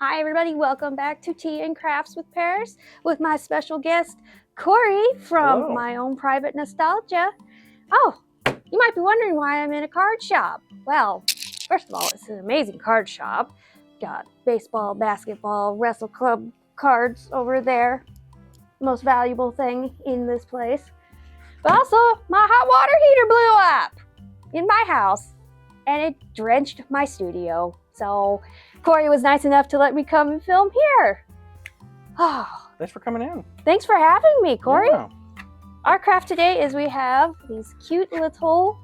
Hi everybody, welcome back to Tea and Crafts with Paris with my special guest, Corey from Hello. My Own Private Nostalgia. Oh, you might be wondering why I'm in a card shop. Well, first of all, it's an amazing card shop. Got baseball, basketball, wrestle club cards over there. Most valuable thing in this place. But also, my hot water heater blew up in my house and it drenched my studio. So Corey was nice enough to let me come and film here. Oh, Thanks for coming in. thanks for having me, Corey. Yeah. Our craft today is we have these cute little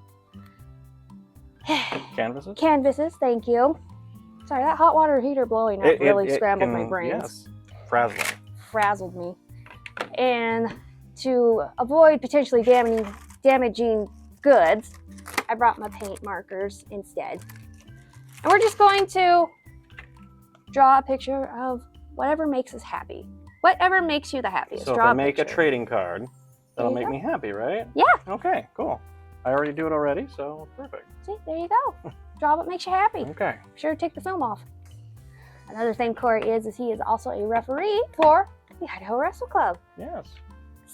Canvases? Thank you. Sorry, that hot water heater blowing up really scrambled my brains. Yes, Frazzled me. And to avoid potentially damaging goods, I brought my paint markers instead. And we're just going to draw a picture of whatever makes us happy. Whatever makes you the happiest. So draw if I make a picture. trading card, that'll There you make me happy, right? Yeah. Okay, cool. I already do it already, so perfect. See, there you go. Draw what makes you happy. Okay. Be sure to take the film off. Another thing Corey is he is also a referee for the Idaho Wrestle Club. Yes.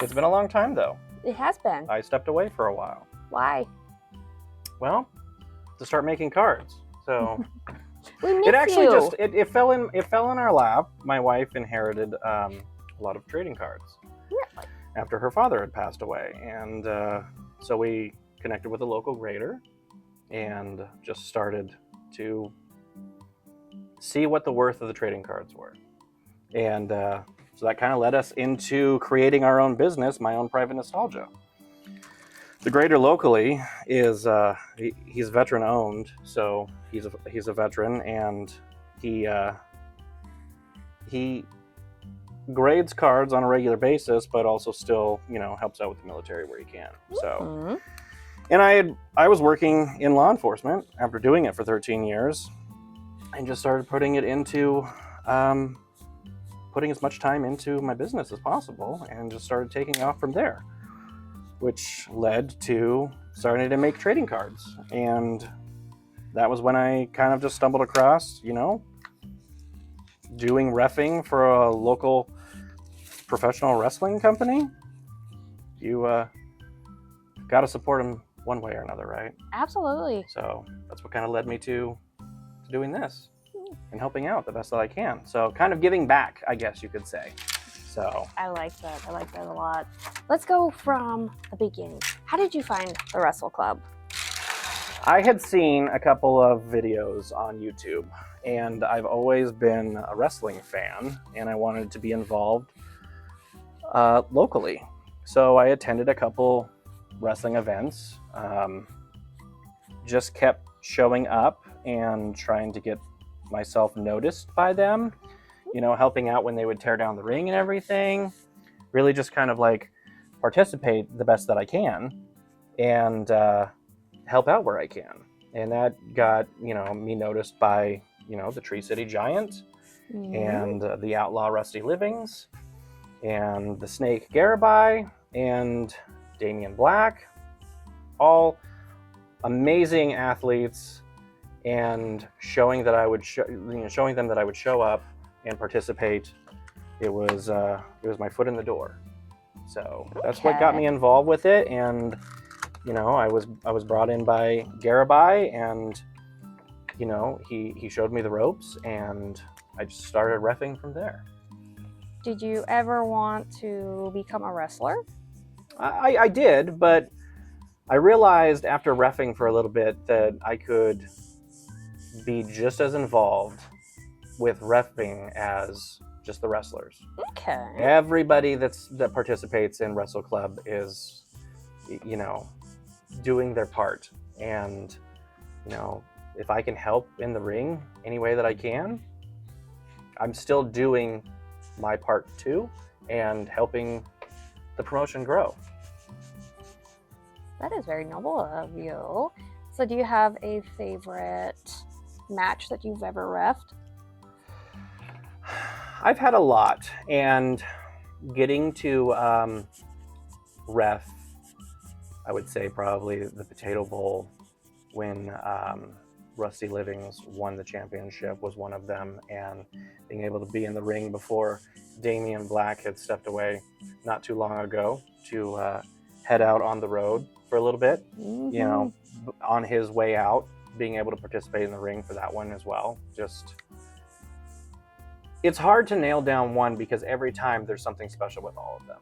It's been a long time, though. It has been. I stepped away for a while. Why? Well, to start making cards. So We miss it actually you. it fell in our lap. My wife inherited a lot of trading cards. Really? After her father had passed away, and so we connected with a local grader and just started to see what the worth of the trading cards were. And so that kind of led us into creating our own business, My Own Private Nostalgia. The grader locally is he's veteran owned, so he's a veteran, and he grades cards on a regular basis, but also still, helps out with the military where he can. So, and I was working in law enforcement after doing it for 13 years, and just started putting it into, putting as much time into my business as possible, and just started taking off from there, which led to starting to make trading cards. And that was when I kind of just stumbled across, doing reffing for a local professional wrestling company. You got to support them one way or another, right? Absolutely. So that's what kind of led me to doing this and helping out the best that I can. So kind of giving back, I guess you could say. So I like that. I like that a lot. Let's go from the beginning. How did you find the Wrestle Club? I had seen a couple of videos on YouTube, and I've always been a wrestling fan, and I wanted to be involved locally. So I attended a couple wrestling events, just kept showing up and trying to get myself noticed by them, helping out when they would tear down the ring and everything, really just kind of like participate the best that I can and help out where I can. And that got, me noticed by, the Tree City Giant and the Outlaw Rusty Livings and the Snake Garabai and Damian Black, all amazing athletes, and showing them that I would show up and participate. It was my foot in the door. So that's what got me involved with it. And I was brought in by Garabai, and he showed me the ropes, and I just started reffing from there. Did you ever want to become a wrestler? I did, but I realized after reffing for a little bit that I could be just as involved with reffing as just the wrestlers. Okay. Everybody that participates in Wrestle Club is, doing their part. And, if I can help in the ring any way that I can, I'm still doing my part too, and helping the promotion grow. That is very noble of you. So do you have a favorite match that you've ever reffed? I've had a lot, and getting to ref, I would say probably the Potato Bowl when Rusty Livings won the championship was one of them, and being able to be in the ring before Damian Black had stepped away not too long ago to head out on the road for a little bit, you know, on his way out, being able to participate in the ring for that one as well. Just, it's hard to nail down one because every time there's something special with all of them.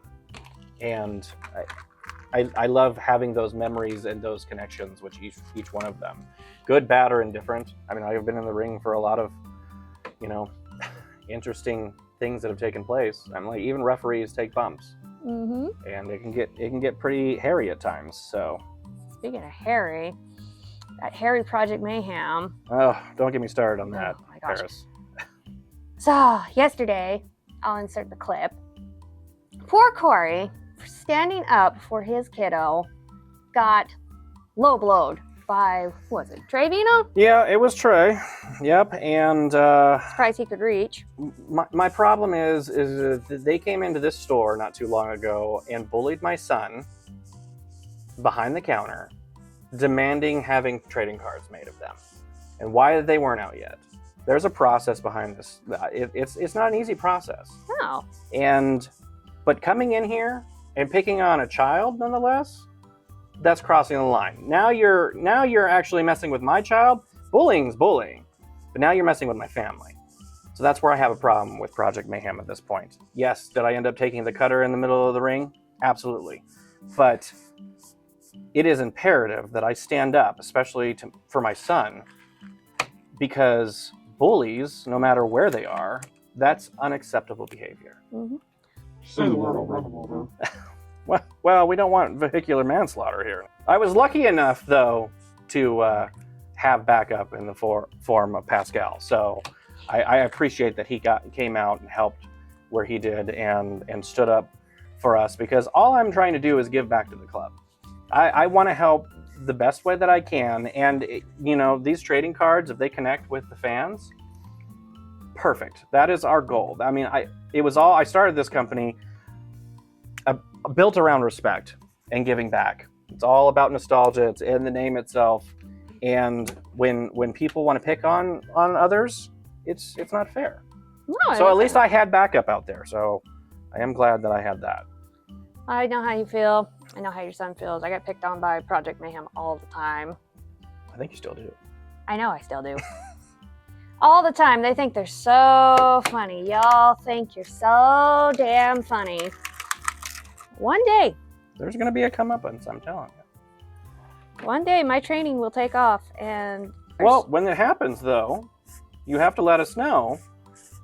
And I love having those memories and those connections with each one of them. Good, bad, or indifferent. I mean, I've been in the ring for a lot of, you know, interesting things that have taken place. I'm like, even referees take bumps. And it can get pretty hairy at times. So speaking of hairy, that hairy Project Mayhem. Oh, don't get me started on that, Oh my gosh. Paris. So yesterday, I'll insert the clip. Poor Corey, for standing up for his kiddo, got low blowed by, what was it, Trevino? Yeah, it was Trey. Yep, and Surprised he could reach. my problem is they came into this store not too long ago and bullied my son behind the counter, demanding having trading cards made of them. And why they weren't out yet. There's a process behind this. It's not an easy process. No. But coming in here and picking on a child, nonetheless, that's crossing the line. Now you're actually messing with my child. Bullying's bullying, but now you're messing with my family. So that's where I have a problem with Project Mayhem at this point. Yes, did I end up taking the cutter in the middle of the ring? Absolutely. But it is imperative that I stand up, especially for my son, because bullies, no matter where they are, that's unacceptable behavior. Well, we don't want vehicular manslaughter here. I was lucky enough, though, to have backup in the form of Pascal. So I appreciate that he came out and helped where he did and stood up for us, because all I'm trying to do is give back to the club. I want to help the best way that I can. And, you know, these trading cards, if they connect with the fans, perfect. That is our goal. I mean, I started this company built around respect and giving back. It's all about nostalgia. It's in the name itself. And when people want to pick on others, it's not fair. No, so at least I had backup out there. So I am glad that I had that. I know how you feel. I know how your son feels. I get picked on by Project Mayhem all the time. I think you still do. I know I still do. All the time. They think they're so funny. Y'all think you're so damn funny. One day. There's going to be a comeuppance, I'm telling you. One day my training will take off and... Well, when it happens, though, you have to let us know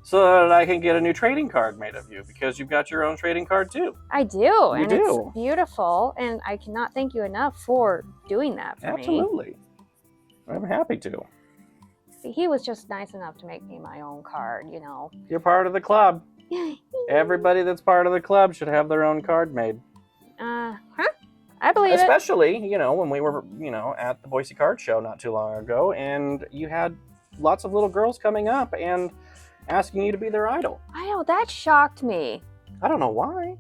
so that I can get a new trading card made of you, because you've got your own trading card, too. I do. You do. It's beautiful, and I cannot thank you enough for doing that for me. Absolutely. I'm happy to. See, he was just nice enough to make me my own card, you know. You're part of the club. Everybody that's part of the club should have their own card made. I believe it. Especially, you know, when we were, you know, at the Boise Card show not too long ago, and you had lots of little girls coming up and asking you to be their idol. I know, that shocked me. I don't know why.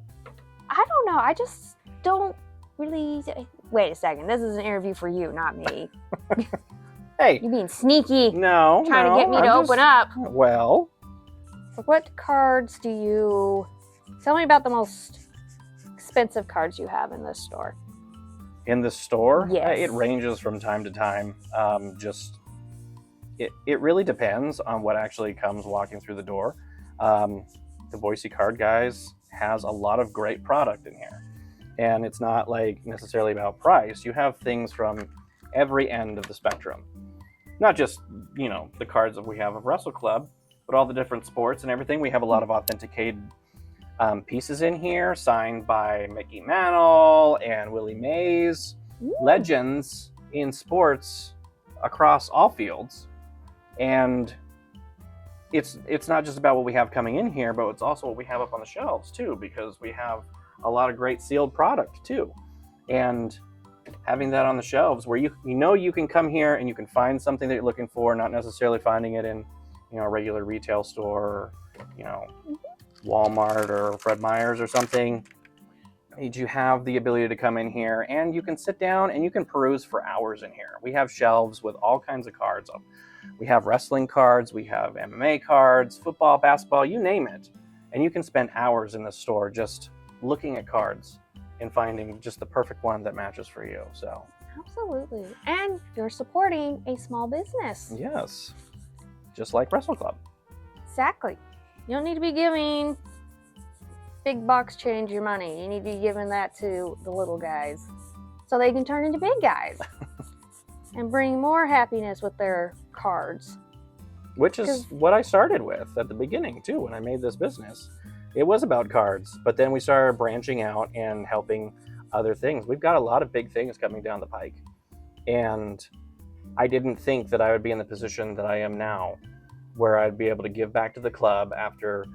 I don't know. I just don't really... Wait a second. This is an interview for you, not me. Hey. You being sneaky. No, Trying to get me to open up. Well. So what cards do you... Tell me about the most expensive cards you have in this store. In the store? Yes. It ranges from time to time. It really depends on what actually comes walking through the door. The Boise Card guys has a lot of great product in here. And it's not like necessarily about price. You have things from every end of the spectrum. Not just, you know, the cards that we have of Wrestle Club, but all the different sports and everything. We have a lot of authenticated pieces in here, signed by Mickey Mantle and Willie Mays. Ooh. Legends in sports across all fields. And it's not just about what we have coming in here, but it's also what we have up on the shelves too, because we have a lot of great sealed product too. And having that on the shelves where you know you can come here and you can find something that you're looking for, not necessarily finding it in, you know, a regular retail store, or, you know, Walmart or Fred Meyer's or something. you have the ability to come in here and you can sit down and you can peruse for hours in here. We have shelves with all kinds of cards. We have wrestling cards, we have MMA cards, football, basketball, you name it. And you can spend hours in the store just looking at cards and finding just the perfect one that matches for you. So Absolutely. And you're supporting a small business. yes, just like Wrestle Club. Exactly. You don't need to be giving big box change your money. You need to be giving that to the little guys so they can turn into big guys and bring more happiness with their cards. Which is what I started with at the beginning too when I made this business. It was about cards, but then we started branching out and helping other things. We've got a lot of big things coming down the pike. And I didn't think that I would be in the position that I am now, where I'd be able to give back to the club after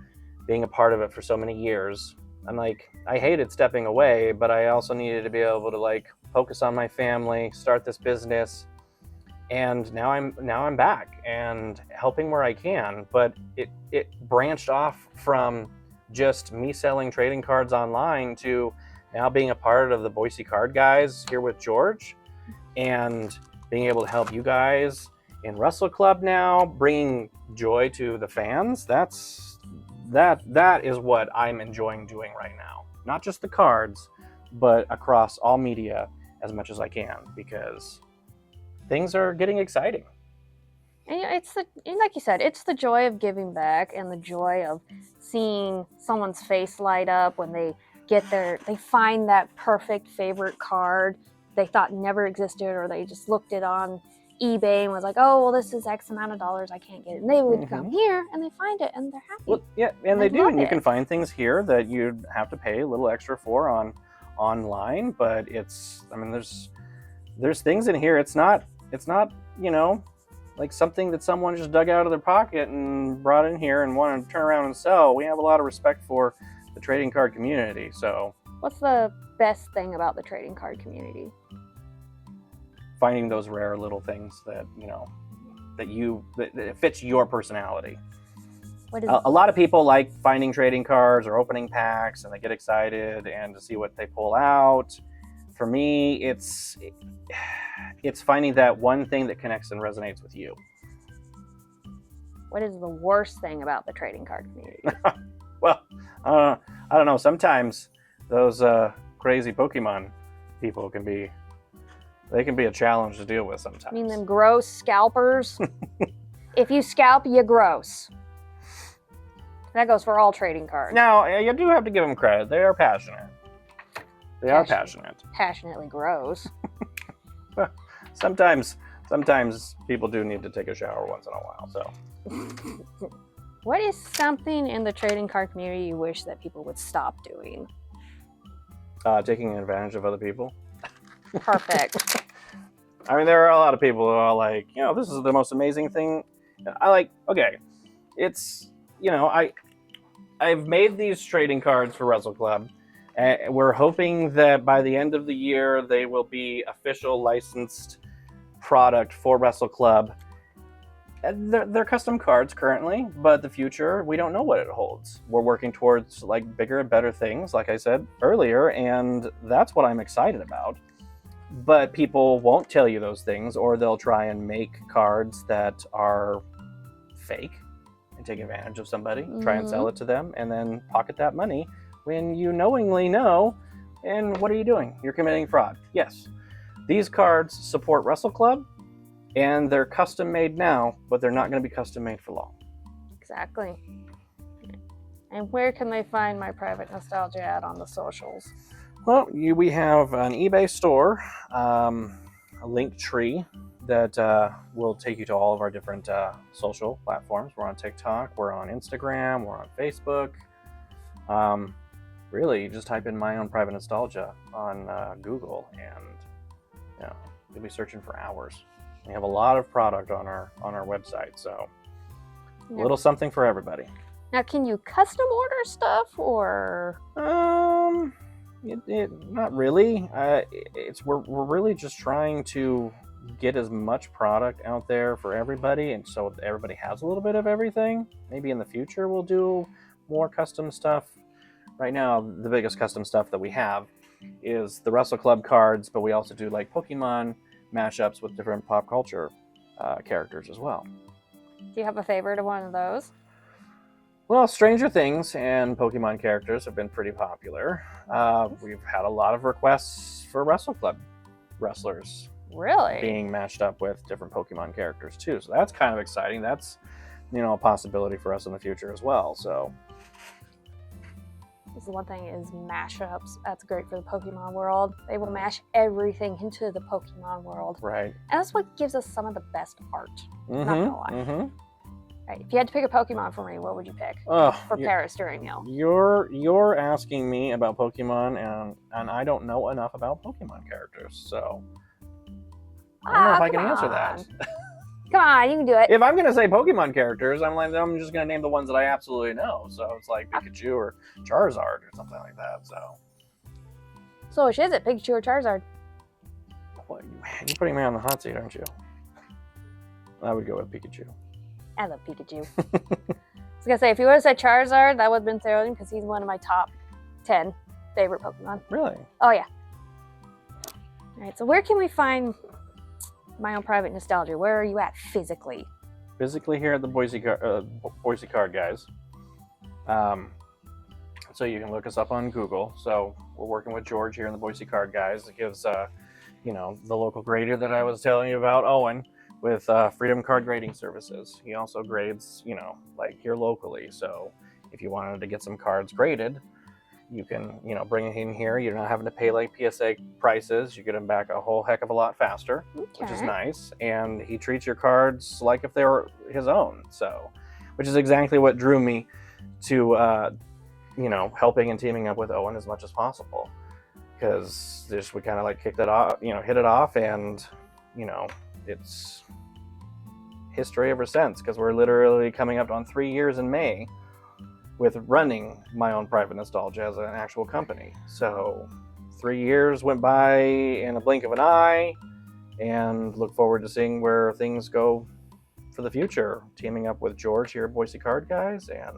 being a part of it for so many years. I'm like, I hated stepping away, but I also needed to be able to like focus on my family, start this business. And now I'm back and helping where I can, but it branched off from just me selling trading cards online to now being a part of the Boise Card guys here with George and being able to help you guys in Wrestle Club now, bringing joy to the fans. That is what I'm enjoying doing right now. Not just the cards, but across all media as much as I can, because things are getting exciting. And like you said, it's the joy of giving back and the joy of seeing someone's face light up when they find that perfect favorite card they thought never existed, or they just looked it on eBay and was like, oh, well, this is X amount of dollars, I can't get it. And they would come here and they find it and they're happy. Well, yeah, and they do. And you can find things here that you'd have to pay a little extra for online, but there's things in here. It's not, like something that someone just dug out of their pocket and brought in here and wanted to turn around and sell. We have a lot of respect for the trading card community. So what's the best thing about the trading card community? Finding those rare little things that that fits your personality. A lot of people like finding trading cards or opening packs, and they get excited and to see what they pull out. For me, it's finding that one thing that connects and resonates with you. What is the worst thing about the trading card community? Well, I don't know. Sometimes those crazy Pokemon people can be a challenge to deal with sometimes. I mean, them gross scalpers. If you scalp, you gross. That goes for all trading cards. Now, you do have to give them credit. They are passionate. They are passionate. Passionately gross. Sometimes people do need to take a shower once in a while. So, what is something in the trading card community you wish that people would stop doing? Taking advantage of other people. Perfect. I mean, there are a lot of people who are like, this is the most amazing thing. It's, I've made these trading cards for Wrestle Club. We're hoping that by the end of the year, they will be official licensed product for Wrestle Club. They're custom cards currently, but the future, we don't know what it holds. We're working towards like bigger and better things, like I said earlier, and that's what I'm excited about. But people won't tell you those things, or they'll try and make cards that are fake and take advantage of somebody, try and sell it to them, and then pocket that money when you knowingly know. And what are you doing? You're committing fraud. Yes, these cards support Wrestle Club, and they're custom made now, but they're not going to be custom made for long. Exactly. And where can they find My Private Nostalgia at on the socials? Well, we have an eBay store, a link tree that will take you to all of our different social platforms. We're on TikTok, we're on Instagram, we're on Facebook. Really, you just type in My Own Private Nostalgia on Google, and you'll be searching for hours. We have a lot of product on our website, so a little something for everybody. Now, can you custom order stuff, or? Not really. We're really just trying to get as much product out there for everybody, and so everybody has a little bit of everything. Maybe in the future we'll do more custom stuff. Right now, the biggest custom stuff that we have is the Wrestle Club cards, but we also do like Pokemon mashups with different pop culture characters as well. Do you have a favorite of one of those? Well, Stranger Things and Pokemon characters have been pretty popular. We've had a lot of requests for Wrestle Club wrestlers Really? being matched up with different Pokemon characters too. So that's kind of exciting. That's, a possibility for us in the future as well. So This is one thing is mashups. That's great for the Pokemon world. They will mash everything into the Pokemon world. right. And that's what gives us some of the best art. Not gonna lie. Mm-hmm. Right, if you had to pick a Pokemon for me, what would you pick for Paris during meal? You're asking me about Pokemon, and I don't know enough about Pokemon characters, so I don't know if I can answer that. Come on, you can do it. If I'm gonna say Pokemon characters, I'm just gonna name the ones that I absolutely know. So it's like Pikachu or Charizard or something like that. So which is it, Pikachu or Charizard? Well, you're putting me on the hot seat, aren't you? I would go with Pikachu. I love Pikachu. I was gonna say, if you would have said Charizard, that would have been thrilling because he's one of my top 10 favorite Pokemon. Really? Oh yeah. All right, so where can we find My Own Private Nostalgia? Where are you at physically? Physically here at the Boise Card, guys. So you can look us up on Google. So we're working with George here in the Boise Card, guys. It gives, the local grader that I was telling you about, Owen, with Freedom Card Grading Services. He also grades, like here locally. So if you wanted to get some cards graded, you can, bring it in here. You're not having to pay like PSA prices. You get them back a whole heck of a lot faster, which is nice. And he treats your cards like if they were his own. So, which is exactly what drew me to, helping and teaming up with Owen as much as possible. Because we kind of like kicked it off, hit it off, and, it's history ever since. Because we're literally coming up on 3 years in May with running My Own Private Nostalgia as an actual company. So 3 years went by in a blink of an eye, and look forward to seeing where things go for the future. Teaming up with George here at Boise Card, guys, and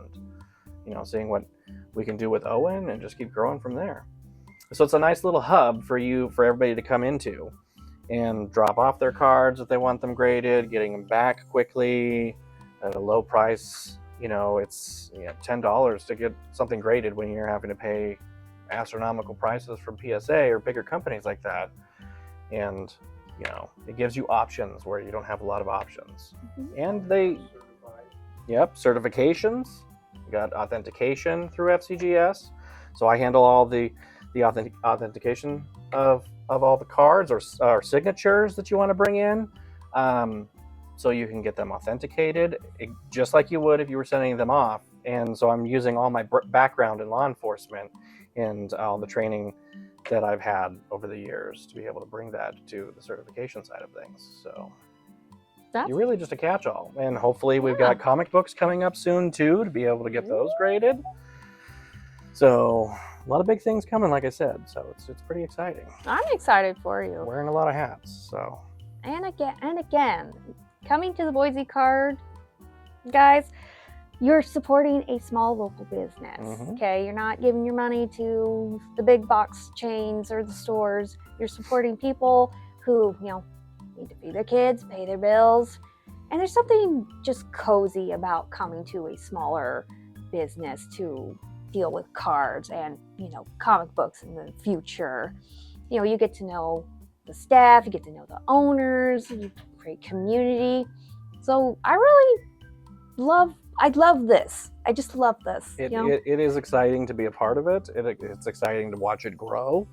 seeing what we can do with Owen and just keep growing from there. So it's a nice little hub for everybody to come into and drop off their cards if they want them graded, getting them back quickly at a low price. It's $10 to get something graded when you're having to pay astronomical prices from PSA or bigger companies like that. And, it gives you options where you don't have a lot of options. And certifications. We got authentication through FCGS. So I handle all the authentication of all the cards or signatures that you want to bring in. So you can get them authenticated just like you would if you were sending them off. And so I'm using all my background in law enforcement and all the training that I've had over the years to be able to bring that to the certification side of things. So you're really just a catch-all. And hopefully we've got comic books coming up soon too to be able to get those graded. So a lot of big things coming, like I said. So it's pretty exciting. I'm excited for you. Wearing a lot of hats. So. And again, coming to the Boise Card, guys, you're supporting a small local business, okay? You're not giving your money to the big box chains or the stores. You're supporting people who, need to feed their kids, pay their bills. And there's something just cozy about coming to a smaller business to deal with cards and, comic books in the future. You get to know the staff, you get to know the owners, you create community. So I love this. I just love this. It is exciting to be a part of it. It's exciting to watch it grow.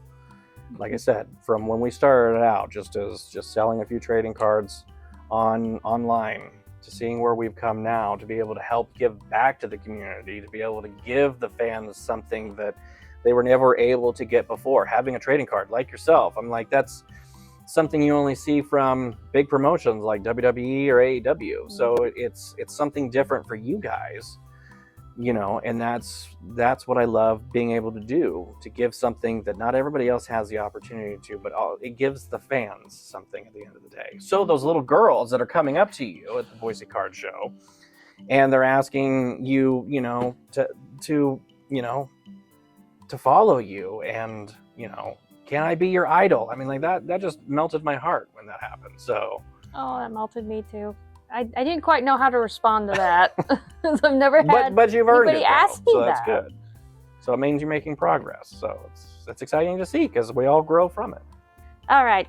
Like I said, from when we started out, just selling a few trading cards online, to seeing where we've come now, to be able to help give back to the community, to be able to give the fans something that they were never able to get before. Having a trading card like yourself, I'm like, that's something you only see from big promotions like WWE or AEW. So it's something different for you guys, and that's what I love being able to do, to give something that not everybody else has the opportunity to, but it gives the fans something at the end of the day. So those little girls that are coming up to you at the Boise Card Show, and they're asking you, to to follow you, and you know, can I be your idol? I mean, like that just melted my heart when that happened. So Oh, that melted me too. I didn't quite know how to respond to that. I've never had but you've earned it, anybody ask me so that's that. good. So it means you're making progress. So it's exciting to see because we all grow from it. All right.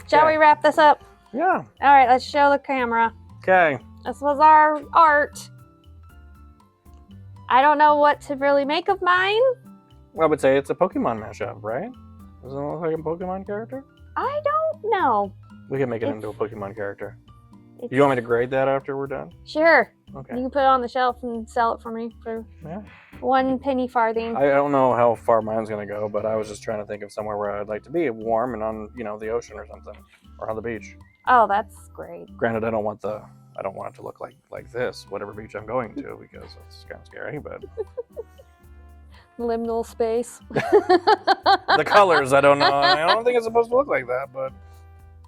Shall Okay. we wrap this up? Yeah. All right, let's show the camera. Okay. This was our art. I don't know what to really make of mine. I would say it's a Pokemon mashup, right? Doesn't it look like a Pokemon character? I don't know. We can make it It's- into a Pokemon character. It's- You want me to grade that after we're done? Sure. Okay. You can put it on the shelf and sell it for me for Yeah. 1 penny farthing. I don't know how far mine's gonna go, but I was just trying to think of somewhere where I'd like to be, warm and on, you know, the ocean or something, or on the beach. Oh, that's great. Granted, I don't want it to look like this, whatever beach I'm going to, because it's kind of scary. But Liminal space. the colors, I don't know. I don't think it's supposed to look like that, but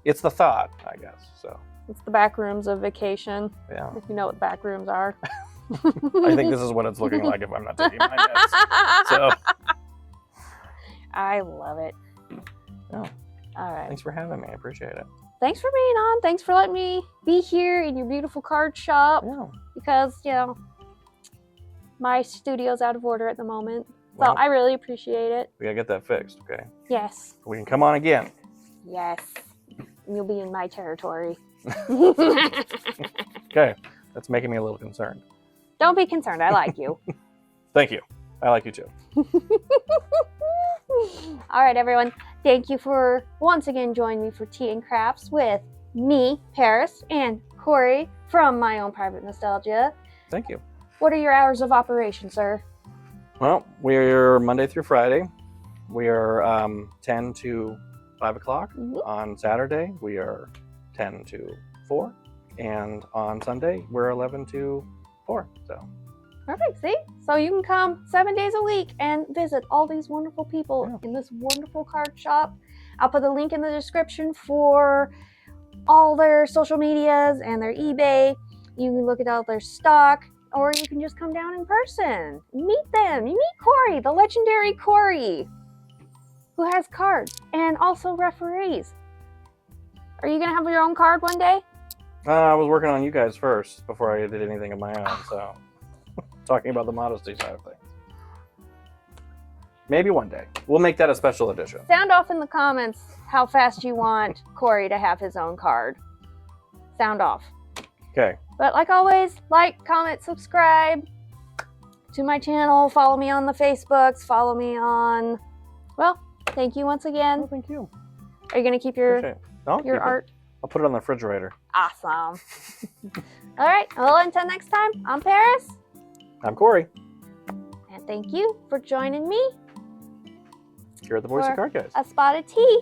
it's the thought, I guess. So It's the back rooms of vacation, yeah, if you know what back rooms are. I think this is what it's looking like if I'm not taking my meds. So I love it. yeah, All right. thanks for having me. I appreciate it. Thanks for being on. Thanks for letting me be here in your beautiful card shop Yeah. because, you know, my studio's out of order at the moment. So Well, I really appreciate it. we gotta get that fixed, okay? Yes. We can come on again. Yes. You'll be in my territory. Okay, that's making me a little concerned. Don't be concerned. I like you. Thank you. I like you too. All right, everyone. Thank you for once again joining me for Tea and Crafts with me, Paris, and Corey from My Own Private Nostalgia. Thank you. What are your hours of operation, sir? Well, we're Monday through Friday. We are 10 to 5 o'clock. Mhm. On Saturday, we are 10 to 4. And on Sunday, we're 11 to 4. So, Perfect. See? So you can come 7 days a week and visit all these wonderful people Yeah. in this wonderful card shop. I'll put the link in the description for all their social medias and their eBay. You can look at all their stock, or you can just come down in person. Meet them. You meet Corey, the legendary Corey, who has cards and also referees. Are you going to have your own card one day? I was working on you guys first before I did anything of my own. So, talking about the modesty side of things. Maybe one day. We'll make that a special edition. Sound off in the comments how fast you want Corey to have his own card. Sound off. Okay. But like always, like, comment, subscribe to my channel. Follow me on the Facebooks. Follow me on... Well, thank you once again. Well, thank you. Are you going to keep your Appreciate it. No, keep it. art? I'll put it on the refrigerator. Awesome. All right. Well, until next time, I'm Paris. I'm Corey. And thank you for joining me Here at the Boise For- Card Guys. a spot of tea.